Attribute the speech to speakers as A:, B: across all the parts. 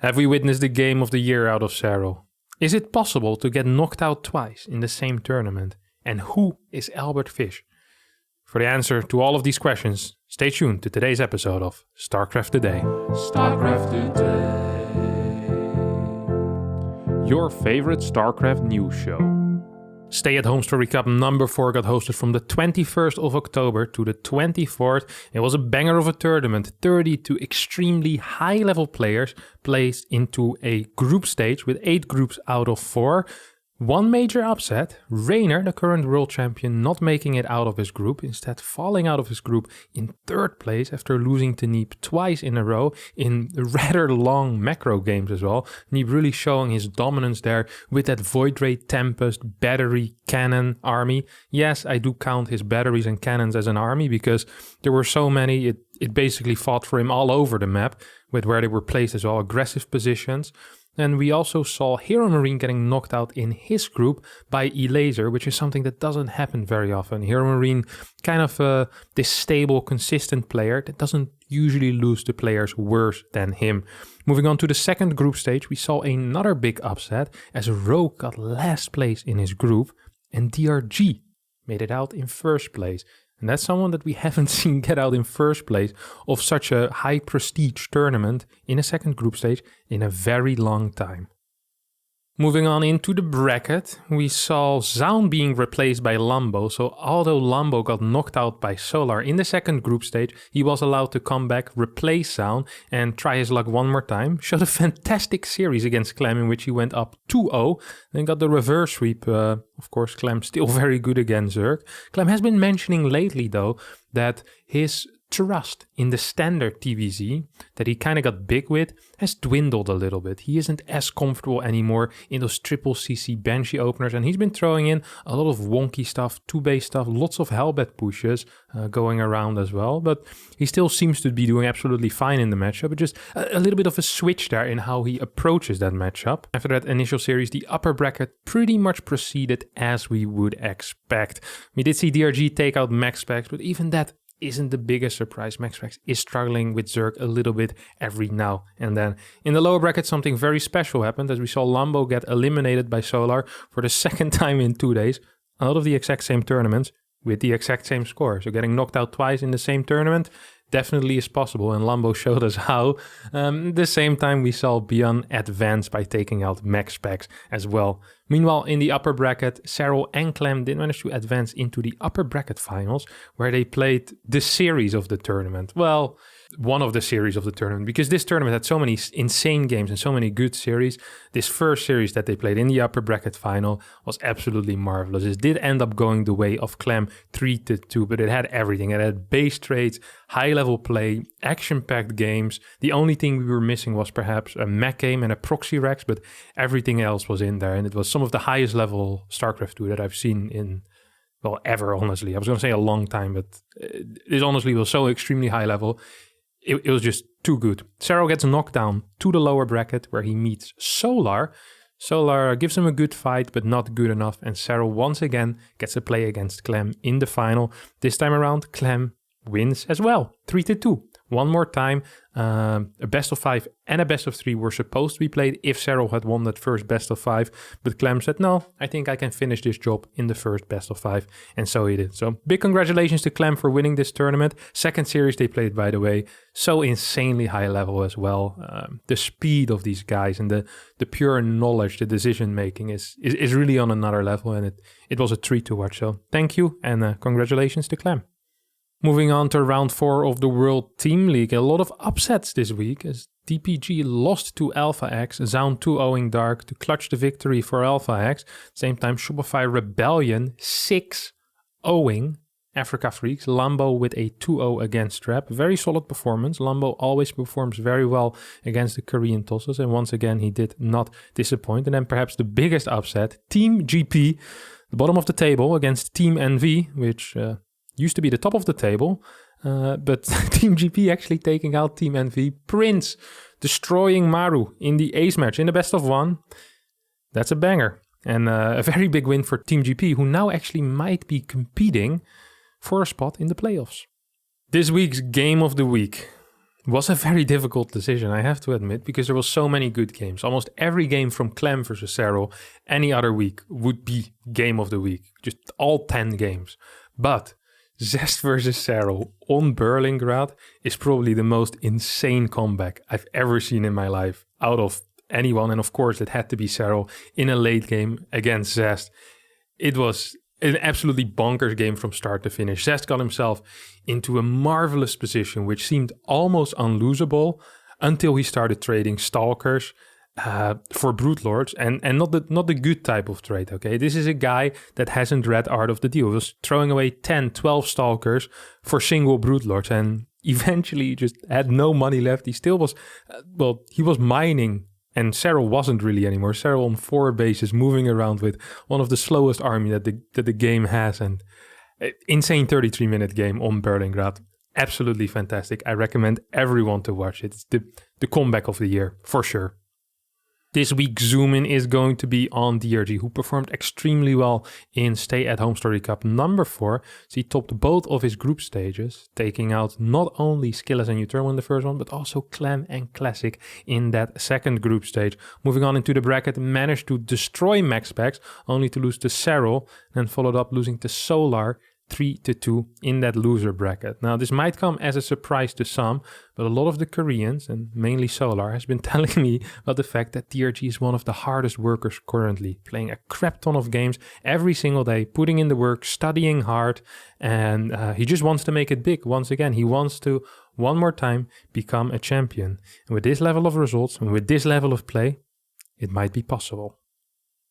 A: Have we witnessed the game of the year out of Serral? Is it possible to get knocked out twice in the same tournament? And who is Albert Fish? For the answer to all of these questions, stay tuned to today's episode of StarCraft Today.
B: StarCraft Today. Your favorite StarCraft news show.
A: StayAtHome Story Cup number 4 got hosted from the 21st of October to the 24th. It was a banger of a tournament. 32 extremely high-level players placed into a group stage with 8 groups out of 4. One major upset, Reigner, the current world champion, not making it out of his group, instead falling out of his group in 3rd place after losing to Neep twice in a row in rather long macro games as well. Neep really showing his dominance there with that Void Ray, Tempest, battery, cannon army. Yes, I do count his batteries and cannons as an army because there were so many, it basically fought for him all over the map with where they were placed as well, aggressive positions. And we also saw Hero Marine getting knocked out in his group by Elaser, which is something that doesn't happen very often. Hero Marine, kind of this stable, consistent player that doesn't usually lose to players worse than him. Moving on to the second group stage, we saw another big upset as Rogue got last place in his group and DRG made it out in 1st place. And that's someone that we haven't seen get out in 1st place of such a high prestige tournament in a second group stage in a very long time. Moving on into the bracket, we saw Zaun being replaced by Lambo. So although Lambo got knocked out by Solar in the second group stage, he was allowed to come back, replace Zaun and try his luck one more time. Showed a fantastic series against Clem in which he went up 2-0, then got the reverse sweep. Of course, Clem still very good against Zerg. Clem has been mentioning lately though that his trust in the standard TVZ that he kind of got big with has dwindled a little bit. He isn't as comfortable anymore in those triple CC Banshee openers, and he's been throwing in a lot of wonky stuff, 2-base stuff, lots of Hellbat pushes going around as well, but he still seems to be doing absolutely fine in the matchup, but just a little bit of a switch there in how he approaches that matchup. After that initial series, the upper bracket pretty much proceeded as we would expect. We did see DRG take out MaxPax, but even that isn't the biggest surprise. MaxPax is struggling with Zerg a little bit every now and then. In the lower bracket, something very special happened as we saw Lambo get eliminated by Solar for the 2nd time in 2 days. Out of the exact same tournaments with the exact same score. So getting knocked out twice in the same tournament definitely is possible, and Lambo showed us how. The same time we saw Beyond advance by taking out MaxPax as well. Meanwhile, in the upper bracket, Serral and Clem did manage to advance into the upper bracket finals, where they played the series of the tournament. Well, one of the series of the tournament, because this tournament had so many insane games and so many good series. This first series that they played in the upper bracket final was absolutely marvelous. It did end up going the way of Clem 3-2, but it had everything. It had base trades, high-level play, action-packed games. The only thing we were missing was perhaps a mech game and a proxy Rex, but everything else was in there, and it was some of the highest level StarCraft 2 that I've seen in, well, ever, honestly. I was going to say a long time, but this honestly was so extremely high level. It was just too good. Serral gets knocked down to the lower bracket where he meets Solar. Solar gives him a good fight, but not good enough. And Serral once again gets a play against Clem in the final. This time around, Clem wins as well, 3-2. One more time, a best of 5 and a best of 3 were supposed to be played if Serral had won that first best of 5. But Clem said, no, I think I can finish this job in the first best of 5. And so he did. So big congratulations to Clem for winning this tournament. Second series they played, by the way, so insanely high level as well. The speed of these guys and the pure knowledge, the decision making is really on another level. And it was a treat to watch. So thank you and congratulations to Clem. Moving on to round 4 of the World Team League, a lot of upsets this week as DPG lost to Alpha X, Zaun 2-0ing Dark to clutch the victory for Alpha X. Same time, Shopify Rebellion 6-0ing Africa Freaks, Lambo with a 2-0 against Trap. Very solid performance. Lambo always performs very well against the Korean tosses, and once again he did not disappoint. And then perhaps the biggest upset, Team GP, the bottom of the table against Team NV, which used to be the top of the table, but Team GP actually taking out Team NV. Prince destroying Maru in the ace match in the best of 1. That's a banger. And a very big win for Team GP, who now actually might be competing for a spot in the playoffs. This week's game of the week. was a very difficult decision, I have to admit, because there was so many good games. Almost every game from Clem versus Serral any other week would be game of the week. Just all 10 games. But Zest versus Serral on Berlingrad is probably the most insane comeback I've ever seen in my life out of anyone. And of course, it had to be Serral in a late game against Zest. It was an absolutely bonkers game from start to finish. Zest got himself into a marvelous position, which seemed almost unlosable until he started trading Stalkers for Brute Lords, and not the good type of trade, okay? This is a guy that hasn't read Art of the Deal. He was throwing away 10, 12 Stalkers for single Brute Lords, and eventually just had no money left. He still was, he was mining, and Serral wasn't really anymore. Serral on 4 bases, moving around with one of the slowest army that the game has, and insane 33-minute game on Berlingrad. Absolutely fantastic. I recommend everyone to watch it. It's the comeback of the year, for sure. This week's Zoom In is going to be on DRG, who performed extremely well in StayAtHome Story Cup number 4. So he topped both of his group stages, taking out not only Skillet and Uthermal in the first one, but also Clem and Classic in that second group stage. Moving on into the bracket, managed to destroy MaxPax, only to lose to Serral, and followed up losing to Solar 3-2 in that loser bracket. Now, this might come as a surprise to some, but a lot of the Koreans, and mainly Solar, has been telling me about the fact that DRG is one of the hardest workers currently, playing a crap ton of games every single day, putting in the work, studying hard, and he just wants to make it big once again. He wants to, one more time, become a champion. And with this level of results, and with this level of play, it might be possible.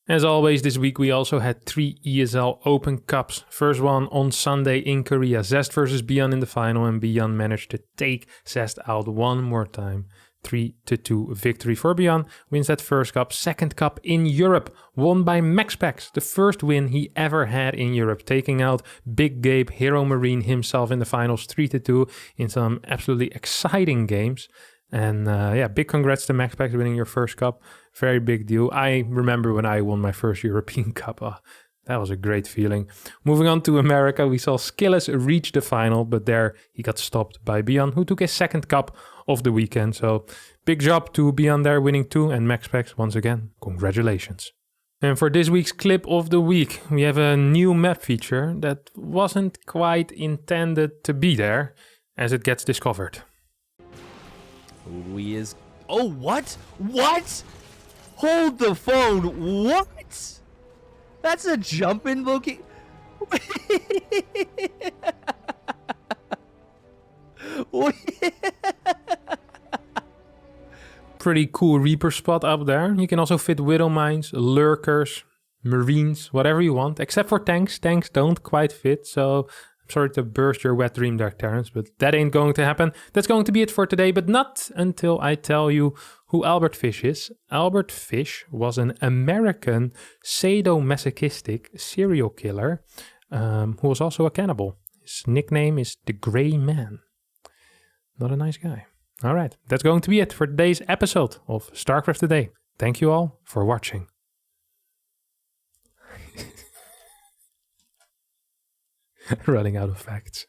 A: As always, this week we also had 3 ESL Open Cups. First one on Sunday in Korea, Zest versus Beyond in the final, and Beyond managed to take Zest out one more time. 3-2 victory for Beyond, wins that first cup. Second cup in Europe, won by MaxPax, the first win he ever had in Europe, taking out Big Gabe, Hero Marine himself in the finals, 3-2 in some absolutely exciting games. And big congrats to MaxPax winning your first cup. Very big deal. I remember when I won my first European Cup. That was a great feeling. Moving on to America, we saw Skillet reach the final, but there he got stopped by Beyond, who took his second cup of the weekend. So big job to Beyond there, winning 2, and MaxPax once again, congratulations. And for this week's clip of the week, we have a new map feature that wasn't quite intended to be there as it gets discovered.
C: Oh, what? What? Hold the phone. What? That's a jump-in location.
A: Pretty cool Reaper spot up there. You can also fit Widow Mines, Lurkers, Marines, whatever you want, except for tanks. Tanks don't quite fit, so I'm sorry to burst your wet dream there, Terrence, but that ain't going to happen. That's going to be it for today, but not until I tell you who Albert Fish is. Albert Fish was an American sadomasochistic serial killer who was also a cannibal. His nickname is the Gray Man. Not a nice guy. All right, that's going to be it for today's episode of StarCraft Today. Thank you all for watching. Running out of facts.